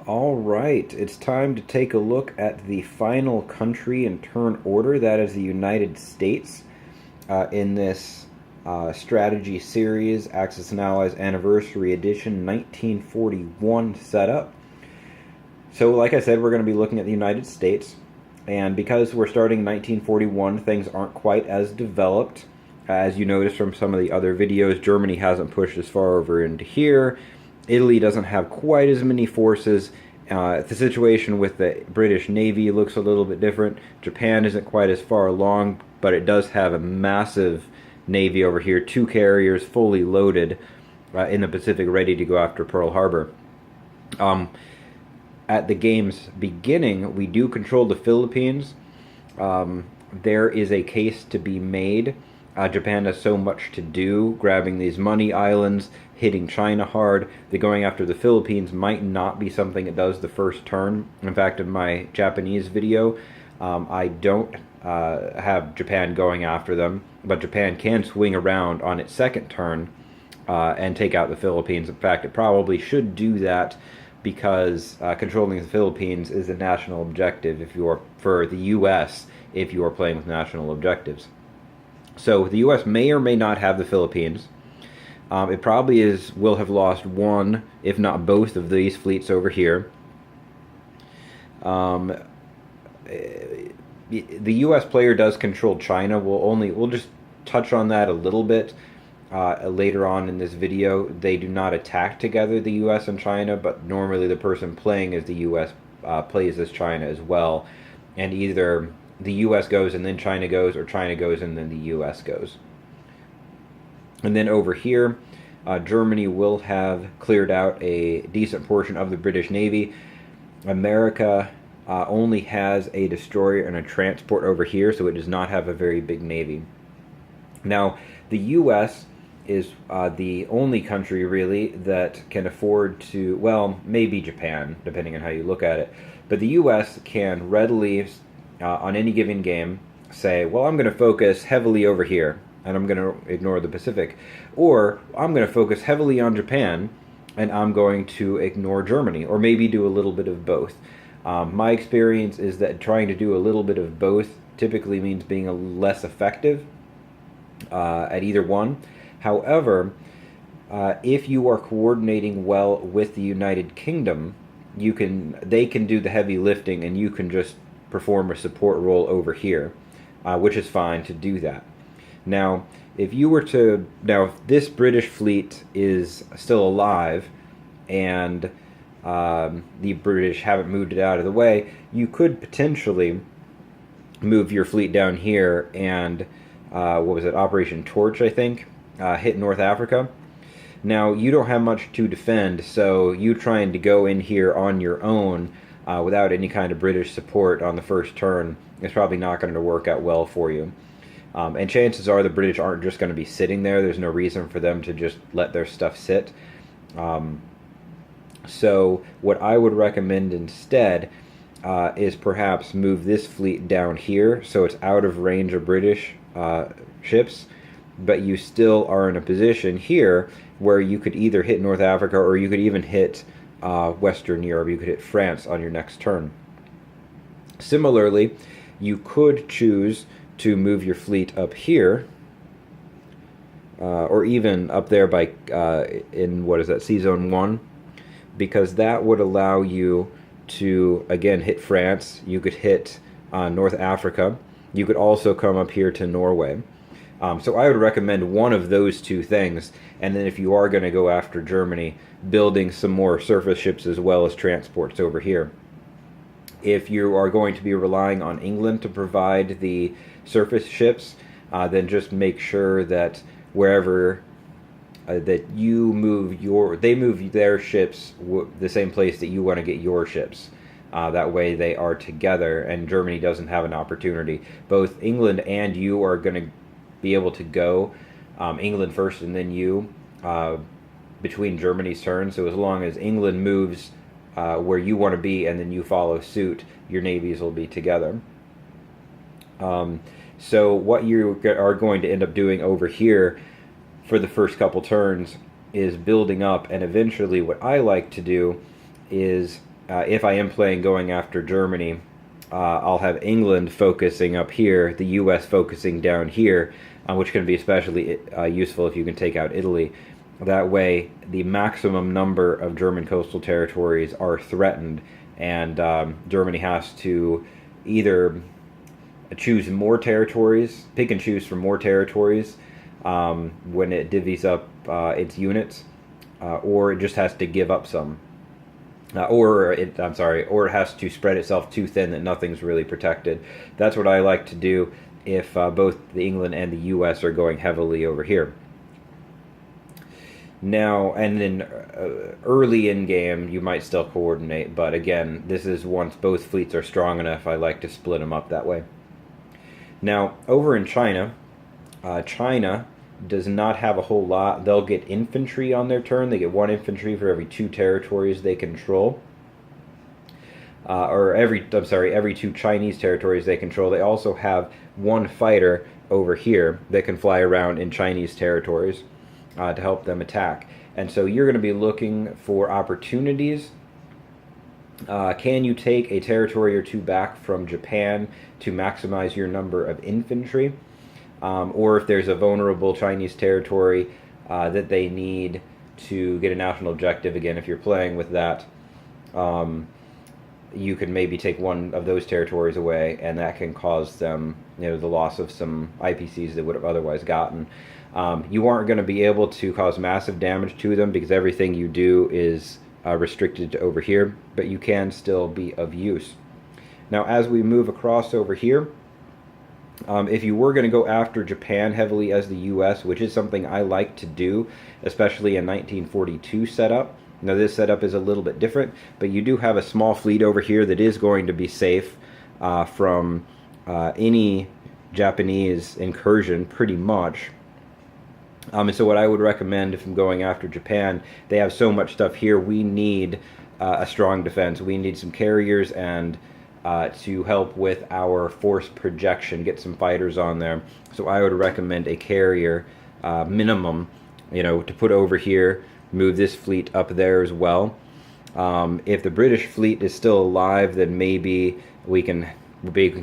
All right, it's time to take a look at the final country in turn order. That is the United States in this strategy series, Axis and Allies Anniversary Edition 1941 setup. So, like I said, we're going to be looking at the United States. And because we're starting in 1941, things aren't quite as developed. As you notice from some of the other videos, Germany hasn't pushed as far over into here. Italy doesn't have quite as many forces. The situation with the British Navy looks a little bit different. Japan isn't quite as far along, but it does have a massive navy over here, 2 carriers fully loaded in the Pacific, ready to go after Pearl Harbor. At the game's beginning, we do control the Philippines. There is a case to be made. Japan has so much to do, grabbing these money islands, hitting China hard. The going after the Philippines might not be something it does the first turn. In fact, in my Japanese video, I don't have Japan going after them, but Japan can swing around on its second turn and take out the Philippines. In fact, it probably should do that because controlling the Philippines is a national objective if you're for the U.S. if you are playing with national objectives. So the U.S. may or may not have the Philippines. It probably will have lost one, if not both, of these fleets over here. The U.S. player does control China. We'll just touch on that a little bit later on in this video. They do not attack together, the U.S. and China, but normally the person playing as the U.S. Plays as China as well, and either the U.S. goes and then China goes, or China goes and then the U.S. goes. And then over here, Germany will have cleared out a decent portion of the British Navy. America only has a destroyer and a transport over here, so it does not have a very big navy. Now, the U.S. is the only country, really, that can afford to, well, maybe Japan, depending on how you look at it, but the U.S. can readily, on any given game, say, well, I'm going to focus heavily over here, and I'm going to ignore the Pacific. Or I'm going to focus heavily on Japan, and I'm going to ignore Germany, or maybe do a little bit of both. My experience is that trying to do a little bit of both typically means being less effective at either one. However, if you are coordinating well with the United Kingdom, they can do the heavy lifting, and you can just perform a support role over here, which is fine to do that. Now, if this British fleet is still alive, and the British haven't moved it out of the way, you could potentially move your fleet down here and, Operation Torch, I think, hit North Africa. Now, you don't have much to defend, so you trying to go in here on your own without any kind of British support on the first turn is probably not going to work out well for you. And chances are the British aren't just going to be sitting there. There's no reason for them to just let their stuff sit. So what I would recommend instead is perhaps move this fleet down here so it's out of range of British ships, but you still are in a position here where you could either hit North Africa, or you could even hit Western Europe. You could hit France on your next turn. Similarly, you could choose to move your fleet up here, or even up there by Sea Zone 1, because that would allow you to, again, hit France. You could hit North Africa. You could also come up here to Norway. So I would recommend one of those two things, and then if you are going to go after Germany, building some more surface ships as well as transports over here. If you are going to be relying on England to provide the surface ships, then just make sure that wherever that you move they move their ships the same place that you want to get your ships. That way they are together, and Germany doesn't have an opportunity. Both England and you are going to be able to go England first and then you between Germany's turns. So as long as England moves where you want to be and then you follow suit, your navies will be together. So what you are going to end up doing over here for the first couple turns is building up, and eventually what I like to do is if I am playing going after Germany, I'll have England focusing up here, the U.S. focusing down here, which can be especially useful if you can take out Italy. That way, the maximum number of German coastal territories are threatened, and Germany has to either choose more territories, pick and choose from more territories when it divvies up its units, or it just has to give up some. Or it has to spread itself too thin that nothing's really protected. That's what I like to do if both the England and the U.S. are going heavily over here. Now, and then early in game, you might still coordinate, but again, this is once both fleets are strong enough, I like to split them up that way. Now, over in China, China does not have a whole lot. They'll get infantry on their turn. They get 1 infantry for every 2 territories they control. Every 2 Chinese territories they control. They also have 1 fighter over here that can fly around in Chinese territories to help them attack. And so you're going to be looking for opportunities. Can you take a territory or 2 back from Japan to maximize your number of infantry? Or if there's a vulnerable Chinese territory that they need to get a national objective, again, if you're playing with that, you can maybe take 1 of those territories away, and that can cause them, the loss of some IPCs they would have otherwise gotten. You aren't going to be able to cause massive damage to them because everything you do is restricted to over here, but you can still be of use. Now, as we move across over here, if you were going to go after Japan heavily as the U.S., which is something I like to do, especially in 1942 setup. Now this setup is a little bit different, but you do have a small fleet over here that is going to be safe from any Japanese incursion, pretty much. And so what I would recommend if I'm going after Japan, they have so much stuff here, we need a strong defense. We need some carriers and to help with our force projection, get some fighters on there. So I would recommend a carrier minimum, to put over here, move this fleet up there as well. If the British fleet is still alive, then maybe we can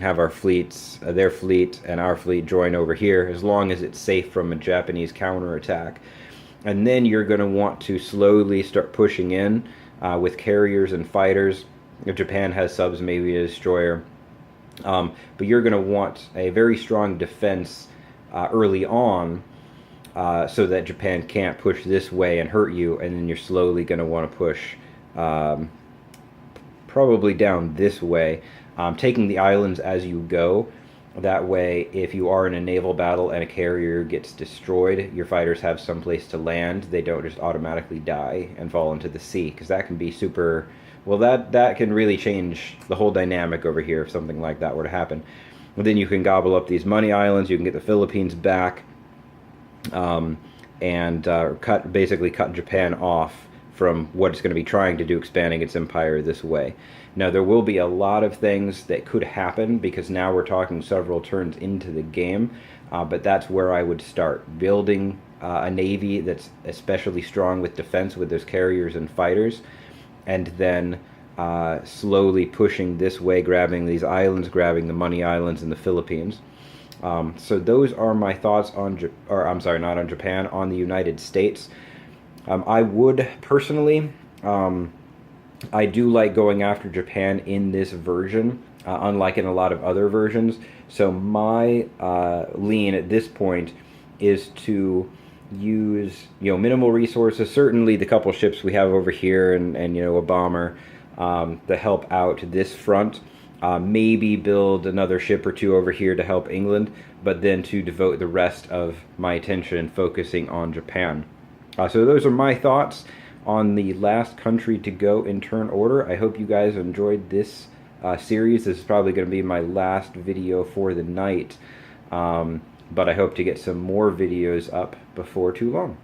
have our fleets, their fleet and our fleet join over here, as long as it's safe from a Japanese counterattack. And then you're going to want to slowly start pushing in with carriers and fighters. If Japan has subs, maybe a destroyer. But you're going to want a very strong defense early on so that Japan can't push this way and hurt you, and then you're slowly going to want to push probably down this way, taking the islands as you go. That way, if you are in a naval battle and a carrier gets destroyed, your fighters have some place to land. They don't just automatically die and fall into the sea, because that can be super... Well, that can really change the whole dynamic over here if something like that were to happen. And then you can gobble up these money islands, you can get the Philippines back, and basically cut Japan off from what it's going to be trying to do, expanding its empire this way. Now, there will be a lot of things that could happen, because now we're talking several turns into the game, but that's where I would start. Building a navy that's especially strong with defense, with those carriers and fighters, and then slowly pushing this way, grabbing these islands, grabbing the money islands in the Philippines. So those are my thoughts on, not on Japan, on the United States. I would personally, I do like going after Japan in this version, unlike in a lot of other versions. So my lean at this point is to use minimal resources. Certainly the couple ships we have over here and a bomber to help out this front. Maybe build another ship or 2 over here to help England, but then to devote the rest of my attention focusing on Japan. So those are my thoughts on the last country to go in turn order. I hope you guys enjoyed this series. This is probably going to be my last video for the night, but I hope to get some more videos up before too long.